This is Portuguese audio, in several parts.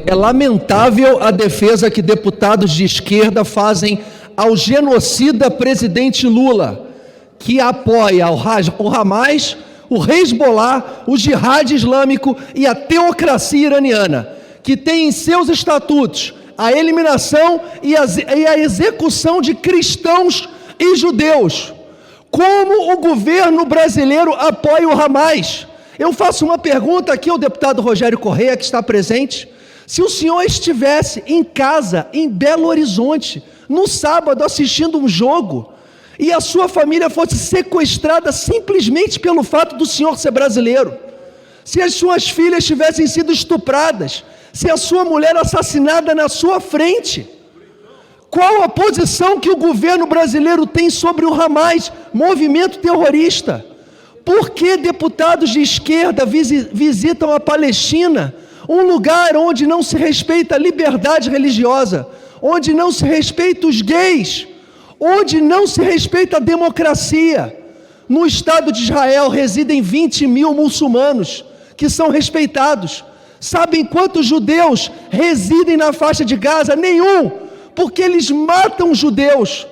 É lamentável a defesa que deputados de esquerda fazem ao genocida presidente Lula, que apoia o Hamas, o Hezbollah, o Jihad Islâmico e a teocracia iraniana, que tem em seus estatutos a eliminação e a execução de cristãos e judeus. Como o governo brasileiro apoia o Hamas? Eu faço uma pergunta aqui ao deputado Rogério Correia, que está presente. Se o senhor estivesse em casa, em Belo Horizonte, no sábado, assistindo um jogo, e a sua família fosse sequestrada simplesmente pelo fato do senhor ser brasileiro, se as suas filhas tivessem sido estupradas, se a sua mulher assassinada na sua frente, qual a posição que o governo brasileiro tem sobre o Hamas, movimento terrorista? Por que deputados de esquerda visitam a Palestina, um lugar onde não se respeita a liberdade religiosa, onde não se respeita os gays, onde não se respeita a democracia? No Estado de Israel residem 20 mil muçulmanos que são respeitados. Sabem quantos judeus residem na faixa de Gaza? Nenhum, porque eles matam judeus.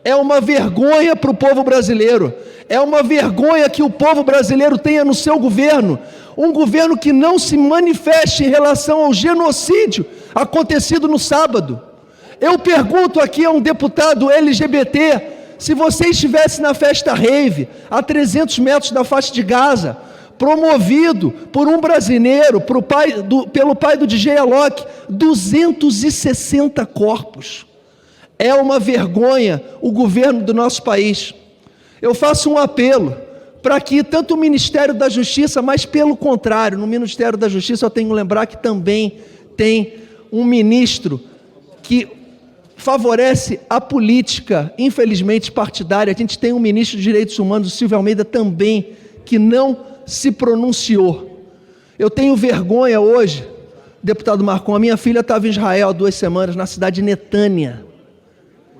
É uma vergonha para o povo brasileiro. É uma vergonha que o povo brasileiro tenha no seu governo um governo que não se manifeste em relação ao genocídio acontecido no sábado. Eu pergunto aqui a um deputado LGBT, se você estivesse na festa rave, a 300 metros da faixa de Gaza, promovido por um brasileiro, pelo pai do DJ Alok, 260 corpos. É uma vergonha o governo do nosso país. Eu faço um apelo para que tanto o Ministério da Justiça, mas pelo contrário, no Ministério da Justiça eu tenho que lembrar que também tem um ministro que favorece a política, infelizmente partidária. A gente tem um ministro de Direitos Humanos, o Silvio Almeida, também, que não se pronunciou. Eu tenho vergonha hoje, deputado Marcon, a minha filha estava em Israel há 2 semanas, na cidade de Netânia.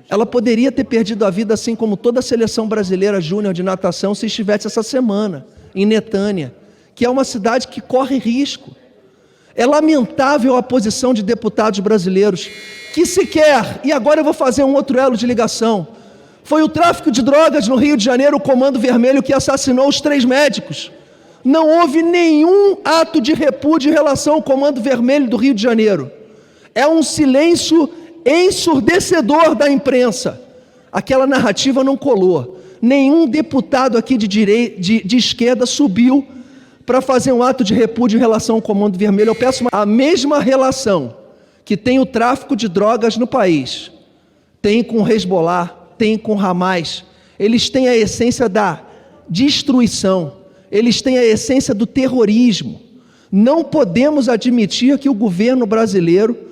Ela poderia ter perdido a vida, assim como toda a seleção brasileira júnior de natação, se estivesse essa semana em Netânia, que é uma cidade que corre risco. É lamentável a posição de deputados brasileiros que sequer, e agora eu vou fazer um outro elo de ligação, foi o tráfico de drogas no Rio de Janeiro, o Comando Vermelho, que assassinou os 3 médicos. Não houve nenhum ato de repúdio em relação ao Comando Vermelho do Rio de Janeiro. É um silêncio ensurdecedor da imprensa. Aquela narrativa não colou. Nenhum deputado aqui de esquerda subiu para fazer um ato de repúdio em relação ao Comando Vermelho. Eu peço a mesma relação que tem o tráfico de drogas no país, tem com o Hezbollah, tem com o Hamas. Eles têm a essência da destruição, eles têm a essência do terrorismo. Não podemos admitir que o governo brasileiro,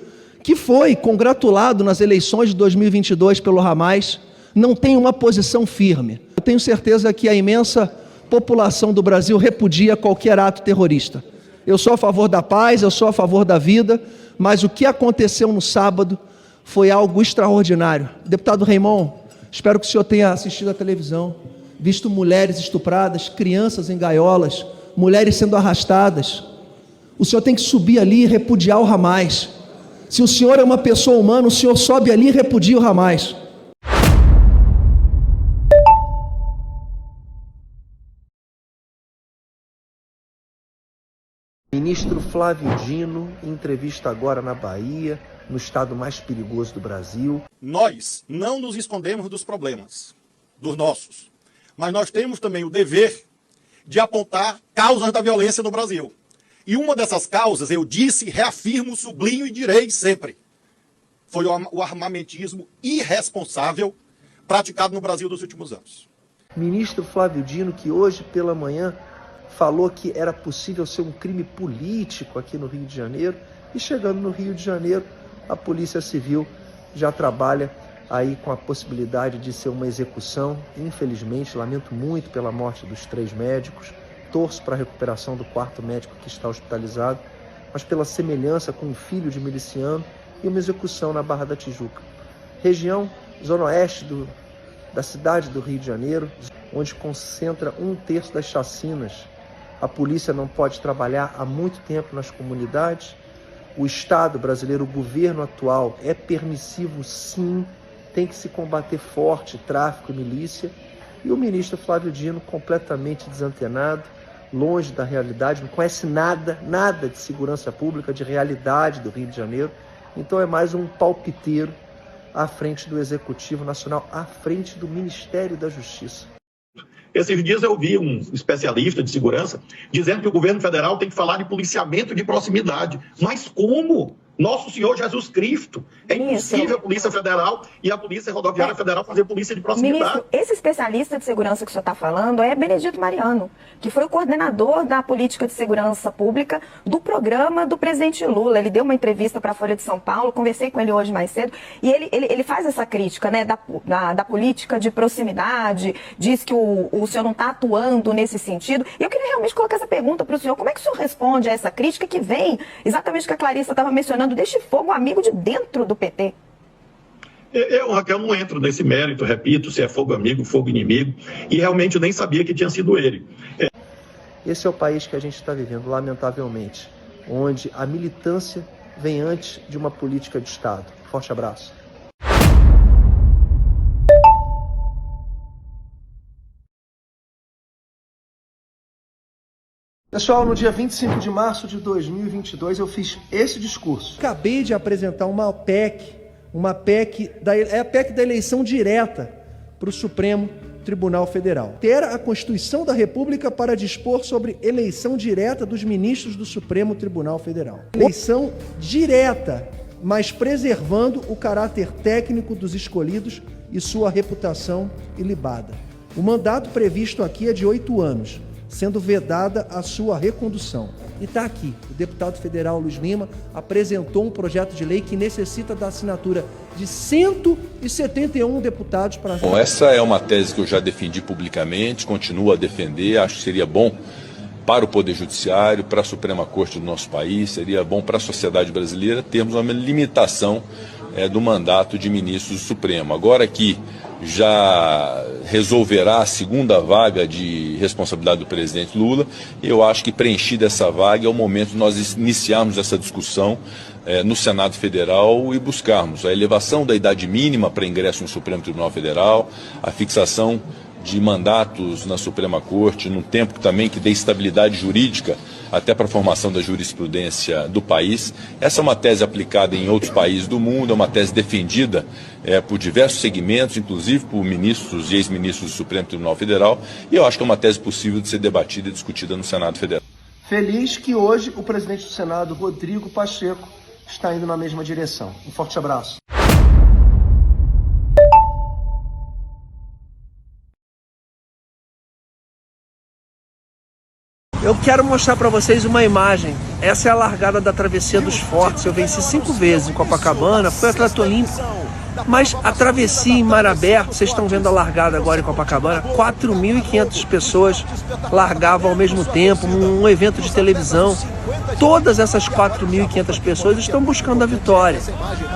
que foi congratulado nas eleições de 2022 pelo Hamas, não tem uma posição firme. Eu tenho certeza que a imensa população do Brasil repudia qualquer ato terrorista. Eu sou a favor da paz, eu sou a favor da vida, mas o que aconteceu no sábado foi algo extraordinário. Deputado Raymond, espero que o senhor tenha assistido à televisão, visto mulheres estupradas, crianças em gaiolas, mulheres sendo arrastadas. O senhor tem que subir ali e repudiar o Hamas. Se o senhor é uma pessoa humana, o senhor sobe ali e repudia o Hamas. Ministro Flávio Dino, em entrevista agora na Bahia, no estado mais perigoso do Brasil. Nós não nos escondemos dos problemas, dos nossos, mas nós temos também o dever de apontar causas da violência no Brasil. E uma dessas causas, eu disse, reafirmo, sublinho e direi sempre, foi o armamentismo irresponsável praticado no Brasil nos últimos anos. Ministro Flávio Dino, que hoje pela manhã falou que era possível ser um crime político aqui no Rio de Janeiro, e chegando no Rio de Janeiro, a Polícia Civil já trabalha aí com a possibilidade de ser uma execução. Infelizmente, lamento muito pela morte dos 3 médicos, torço para a recuperação do 4º médico que está hospitalizado, mas pela semelhança com um filho de miliciano e uma execução na Barra da Tijuca. Região zona oeste da cidade do Rio de Janeiro, onde concentra 1/3 das chacinas. A polícia não pode trabalhar há muito tempo nas comunidades O Estado brasileiro, o governo atual, é permissivo sim, tem que se combater forte tráfico e milícia. E o ministro Flávio Dino, completamente desantenado, longe da realidade, não conhece nada de segurança pública, de realidade do Rio de Janeiro. Então é mais um palpiteiro à frente do Executivo Nacional, à frente do Ministério da Justiça. Esses dias eu vi um especialista de segurança dizendo que o governo federal tem que falar de policiamento de proximidade. Mas como? Nosso Senhor Jesus Cristo. É impossível a Polícia Federal e a Polícia Rodoviária Federal fazer polícia de proximidade. Ministro, esse especialista de segurança que o senhor está falando é Benedito Mariano, que foi o coordenador da política de segurança pública do programa do presidente Lula. Ele deu uma entrevista para a Folha de São Paulo, conversei com ele hoje mais cedo, e ele faz essa crítica, né, da política de proximidade, diz que o senhor não está atuando nesse sentido. E eu queria realmente colocar essa pergunta para o senhor: como é que o senhor responde a essa crítica que vem exatamente o que a Clarissa estava mencionando, deste fogo amigo de dentro do PT? Raquel, não entro nesse mérito, repito, se é fogo amigo, fogo inimigo, e realmente eu nem sabia que tinha sido ele. Esse é o país que a gente está vivendo, lamentavelmente, onde a militância vem antes de uma política de Estado. Forte abraço. Pessoal, no dia 25 de março de 2022, eu fiz esse discurso. Acabei de apresentar uma PEC é a PEC da eleição direta para o Supremo Tribunal Federal. Ter a Constituição da República para dispor sobre eleição direta dos ministros do Supremo Tribunal Federal. Eleição direta, mas preservando o caráter técnico dos escolhidos e sua reputação ilibada. O mandato previsto aqui é de 8 anos, sendo vedada a sua recondução. E está aqui, o deputado federal Luiz Lima apresentou um projeto de lei que necessita da assinatura de 171 deputados para... Bom, essa é uma tese que eu já defendi publicamente, continuo a defender, acho que seria bom para o Poder Judiciário, para a Suprema Corte do nosso país, seria bom para a sociedade brasileira termos uma limitação do mandato de ministros do Supremo. Agora que já resolverá a segunda vaga de responsabilidade do presidente Lula, eu acho que preenchida essa vaga é o momento de nós iniciarmos essa discussão no Senado Federal e buscarmos a elevação da idade mínima para ingresso no Supremo Tribunal Federal, a fixação de mandatos na Suprema Corte, num tempo também que dê estabilidade jurídica até para a formação da jurisprudência do país. Essa é uma tese aplicada em outros países do mundo, é uma tese defendida por diversos segmentos, inclusive por ministros e ex-ministros do Supremo Tribunal Federal, e eu acho que é uma tese possível de ser debatida e discutida no Senado Federal. Feliz que hoje o presidente do Senado, Rodrigo Pacheco, está indo na mesma direção. Um forte abraço. Eu quero mostrar para vocês uma imagem. Essa é a largada da Travessia dos Fortes. Eu venci 5 vezes em Copacabana, fui atleta olímpico, mas a travessia em mar aberto, vocês estão vendo a largada agora em Copacabana, 4.500 pessoas largavam ao mesmo tempo, num evento de televisão. Todas essas 4.500 pessoas estão buscando a vitória.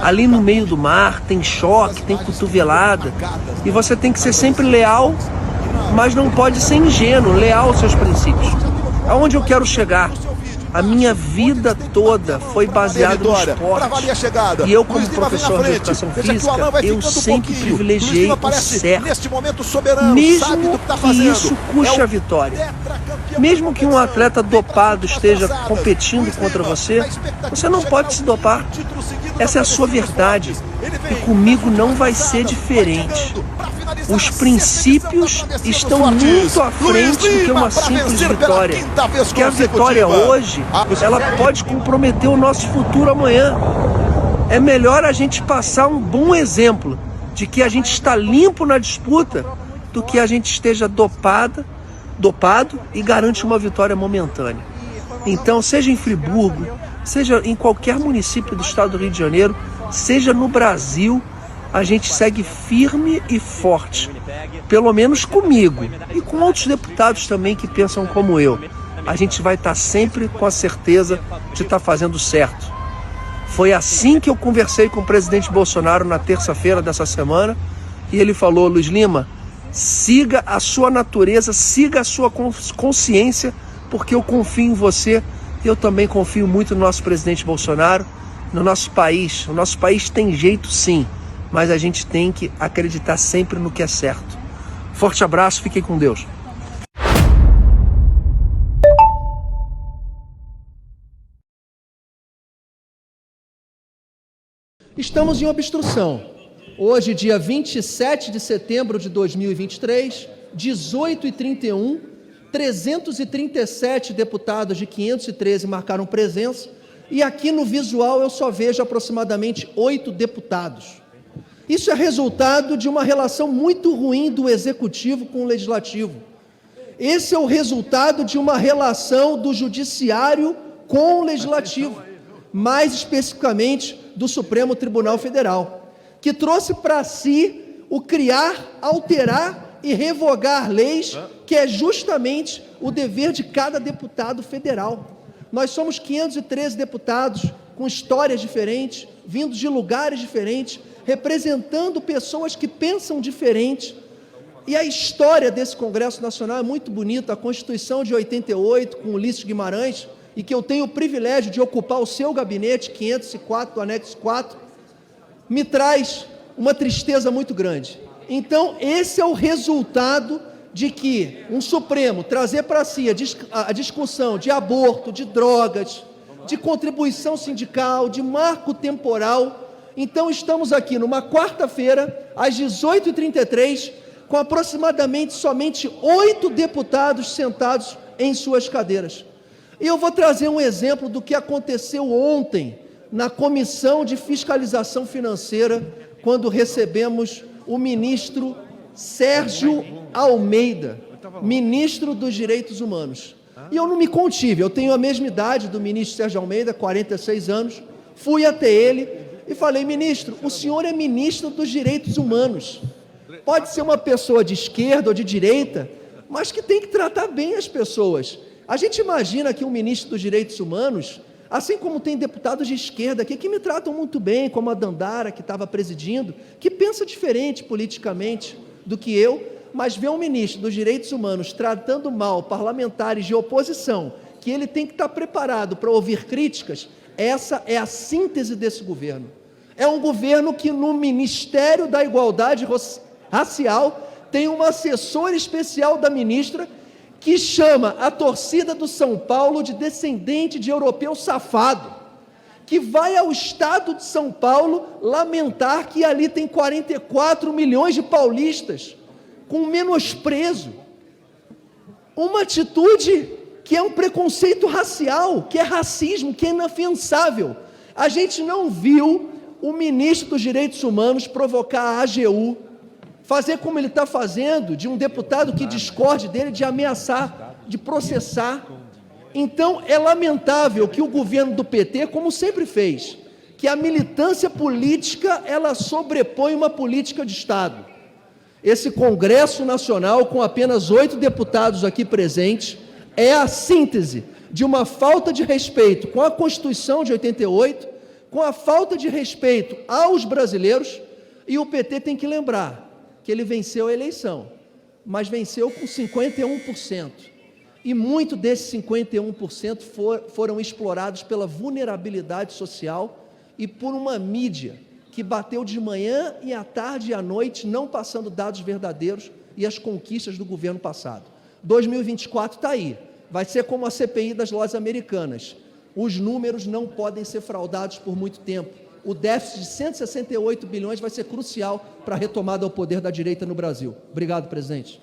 Ali no meio do mar tem choque, tem cotovelada, e você tem que ser sempre leal, mas não pode ser ingênuo, leal aos seus princípios. Aonde eu quero chegar? A minha vida toda foi baseada no esporte. E eu, como professor de educação física, eu sempre privilegiei o certo. Mesmo que isso custe a vitória. Mesmo que um atleta dopado esteja competindo contra você, você não pode se dopar. Essa é a sua verdade. E comigo não vai ser diferente. Os princípios estão muito à frente do que uma simples vitória. Porque a vitória hoje, ela pode comprometer o nosso futuro amanhã. É melhor a gente passar um bom exemplo de que a gente está limpo na disputa do que a gente esteja dopado e garante uma vitória momentânea. Então, seja em Friburgo, seja em qualquer município do estado do Rio de Janeiro, seja no Brasil, a gente segue firme e forte, pelo menos comigo e com outros deputados também que pensam como eu. A gente vai estar sempre com a certeza de estar fazendo certo. Foi assim que eu conversei com o presidente Bolsonaro na terça-feira dessa semana, e ele falou: Luiz Lima, siga a sua natureza, siga a sua consciência, porque eu confio em você Eu também confio muito no nosso presidente Bolsonaro, no nosso país. O nosso país tem jeito sim, mas a gente tem que acreditar sempre no que é certo. Forte abraço, fiquem com Deus. Estamos em obstrução. Hoje, dia 27 de setembro de 2023, 18h31, 337 deputados de 513 marcaram presença e aqui no visual eu só vejo aproximadamente 8 deputados. Isso é resultado de uma relação muito ruim do Executivo com o Legislativo. Esse é o resultado de uma relação do Judiciário com o Legislativo, mais especificamente do Supremo Tribunal Federal, que trouxe para si o criar, alterar e revogar leis, que é justamente o dever de cada deputado federal. Nós somos 513 deputados com histórias diferentes, vindos de lugares diferentes, representando pessoas que pensam diferente. E a história desse Congresso Nacional é muito bonita. A Constituição de 88, com Ulisses Guimarães, e que eu tenho o privilégio de ocupar o seu gabinete, 504 do anexo 4, me traz uma tristeza muito grande. Então, esse é o resultado de que um Supremo trazer para si a discussão de aborto, de drogas, de contribuição sindical, de marco temporal. Então, estamos aqui numa quarta-feira, às 18h33, com aproximadamente somente 8 deputados sentados em suas cadeiras. E eu vou trazer um exemplo do que aconteceu ontem na Comissão de Fiscalização Financeira, quando recebemos o ministro Sérgio Almeida, ministro dos Direitos Humanos. E eu não me contive, eu tenho a mesma idade do ministro Sérgio Almeida, 46 anos, fui até ele e falei: ministro, o senhor é ministro dos Direitos Humanos, pode ser uma pessoa de esquerda ou de direita, mas que tem que tratar bem as pessoas. A gente imagina que um ministro dos Direitos Humanos, assim como tem deputados de esquerda aqui que me tratam muito bem, como a Dandara, que estava presidindo, que pensa diferente politicamente do que eu, mas vê um ministro dos Direitos Humanos tratando mal parlamentares de oposição, que ele tem que estar preparado para ouvir críticas. Essa é a síntese desse governo. É um governo que no Ministério da Igualdade Racial tem uma assessora especial da ministra que chama a torcida do São Paulo de descendente de europeu safado, que vai ao estado de São Paulo lamentar que ali tem 44 milhões de paulistas, com menosprezo. Uma atitude que é um preconceito racial, que é racismo, que é inafiançável. A gente não viu o ministro dos Direitos Humanos provocar a AGU, fazer como ele está fazendo, de um deputado que discorde dele, de ameaçar, de processar. Então, é lamentável que o governo do PT, como sempre fez, que a militância política, ela sobrepõe uma política de Estado. Esse Congresso Nacional, com apenas 8 deputados aqui presentes, é a síntese de uma falta de respeito com a Constituição de 88, com a falta de respeito aos brasileiros, e o PT tem que lembrar que ele venceu a eleição, mas venceu com 51%. E muito desses 51% foram explorados pela vulnerabilidade social e por uma mídia que bateu de manhã e à tarde e à noite, não passando dados verdadeiros e as conquistas do governo passado. 2024 está aí, vai ser como a CPI das lojas americanas. Os números não podem ser fraudados por muito tempo. O déficit de 168 bilhões vai ser crucial para a retomada ao poder da direita no Brasil. Obrigado, presidente.